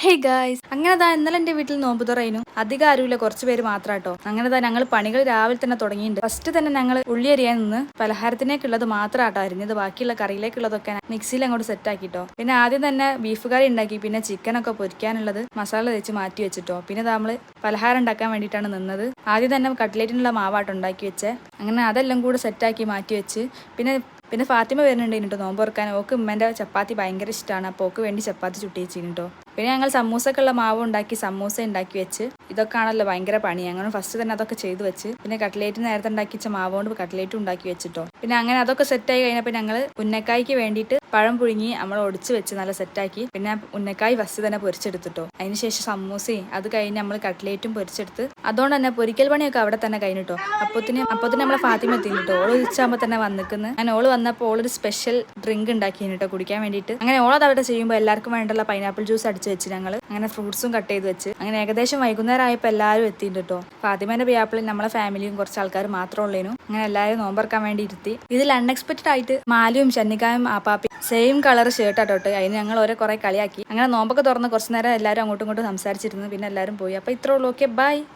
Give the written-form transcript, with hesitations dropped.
Hey guys, അങ്ങനെ ഇന്നലെ എന്റെ വീട്ടിൽ നോമ്പ് തുറയിനും അധികം ആരുമില്ല, കുറച്ച് പേര് മാത്രാട്ടോ. അങ്ങനെ ഞങ്ങൾ പണികൾ രാവിലെ തന്നെ തുടങ്ങിയിട്ടുണ്ട്. ഫസ്റ്റ് തന്നെ ഞങ്ങൾ ഉള്ളി അരിയാൻ നിന്ന് പലഹാരത്തിനേക്കുള്ളത് മാത്രം ആട്ടോ അരിഞ്ഞത്. ബാക്കിയുള്ള കറിയിലേക്കുള്ളതൊക്കെ മിക്സിയിൽ അങ്ങോട്ട് സെറ്റ് ആക്കിട്ടോ. പിന്നെ ആദ്യം തന്നെ ബീഫ് കറി ഉണ്ടാക്കി, പിന്നെ ചിക്കനൊക്കെ പൊരിക്കാനുള്ളത് മസാല തേച്ച് മാറ്റി വെച്ചിട്ടോ. പിന്നെ നമ്മൾ പലഹാരം ഉണ്ടാക്കാൻ വേണ്ടിയിട്ടാണ് നിന്നത്. ആദ്യം തന്നെ കട്ട്ലേറ്റിനുള്ള മാവാട്ടോ ഉണ്ടാക്കി വെച്ചേ. അങ്ങനെ അതെല്ലാം കൂടെ സെറ്റാക്കി മാറ്റി വെച്ച് പിന്നെ ഫാത്തിമ വരുന്നുണ്ട് കേട്ടോ നോമ്പ് തുറക്കാൻ. ഓക്ക് ഉമ്മേൻ്റെ ചപ്പാത്തി ഭയങ്കര ഇഷ്ടമാണ്. അപ്പോൾ ഓക്ക് വേണ്ടി ചപ്പാത്തി ചുട്ടിച്ചിട്ടോ. പിന്നെ ഞങ്ങൾ സമൂസക്കുള്ള മാവ് ഉണ്ടാക്കി സമൂസ ഉണ്ടാക്കി വെച്ച്. ഇതൊക്കെ ആണല്ലോ ഭയങ്കര പണി. അങ്ങനെ ഫസ്റ്റ് തന്നെ അതൊക്കെ ചെയ്തു വെച്ച്. പിന്നെ കട്ട്ലേറ്റ് നേരത്തെ ഉണ്ടാക്കി വെച്ച മാവ് കൊണ്ട് കട്ട്ലേറ്റും ഉണ്ടാക്കി വെച്ചിട്ടോ. പിന്നെ അങ്ങനെ അതൊക്കെ സെറ്റായി കഴിഞ്ഞപ്പോൾ ഞങ്ങൾ ഉന്നക്കായ്ക്ക് വേണ്ടിയിട്ട് പഴം പുഴുങ്ങി നമ്മൾ ഒടിച്ച് വെച്ച് നല്ല സെറ്റാക്കി. പിന്നെ ഉന്നക്കായ് ഫസ്റ്റ് തന്നെ പൊരിച്ചെടുത്തിട്ടോ. അതിനുശേഷം സമൂസയും അത് കഴിഞ്ഞ് നമ്മൾ കട്ട്ലേറ്റും പൊരിച്ചെടുത്ത്. അതുകൊണ്ട് തന്നെ പൊരിക്കൽ പണിയൊക്കെ അവിടെ തന്നെ കഴിഞ്ഞിട്ടോ. അപ്പത്തിന് നമ്മളെ ഫാത്തിമ എത്തിട്ടോ. ഓള് ഉച്ചയാകുമ്പോൾ തന്നെ വന്നിക്കുന്നത്. അങ്ങനെ ഓള് വന്നപ്പോൾ ഓളൊരു സ്പെഷ്യൽ ഡ്രിങ്ക് ഉണ്ടാക്കി കേട്ടോ കുടിക്കാൻ വേണ്ടിയിട്ട്. അങ്ങനെ ഓളത് അവിടെ ചെയ്യുമ്പോൾ എല്ലാവർക്കും വേണ്ടുള്ള പൈനാപ്പിൾ ജ്യൂസ് അടിച്ച് വെച്ച് ഞങ്ങൾ അങ്ങനെ ഫ്രൂട്ട്സും കട്ട് ചെയ്ത് വെച്ച്. അങ്ങനെ ഏകദേശം വൈകുന്നേരം ആയപ്പോൾ എല്ലാവരും എത്തിയിട്ട് കേട്ടോ. ഫാത്തിമേന്റെ പിയാപ്പിളിൽ നമ്മളെ ഫാമിലിയും കുറച്ച് ആൾക്കാർ മാത്രമേ ഉള്ളേനു. അങ്ങനെ എല്ലാവരും നോമ്പറക്കാൻ വേണ്ടി ഇരുത്തി. ഇതിൽ അൺഎക്സ്പെക്റ്റഡ് ആയിട്ട് മാലിയും ഷന്നിക്കായും ആപ്പാപ്പി സെയിം കളർ ഷർട്ട് ആട്ടോ. അതിന് ഞങ്ങൾ ഓരോ കുറെ കളിയാക്കി. അങ്ങനെ നോമ്പൊക്കെ തുറന്ന് കുറച്ച് നേരം എല്ലാവരും അങ്ങോട്ടും ഇങ്ങോട്ടും സംസാരിച്ചിരുന്നു. പിന്നെ എല്ലാവരും പോയി. അപ്പോൾ ഇത്രേ ഉള്ളൂ. Okay, by.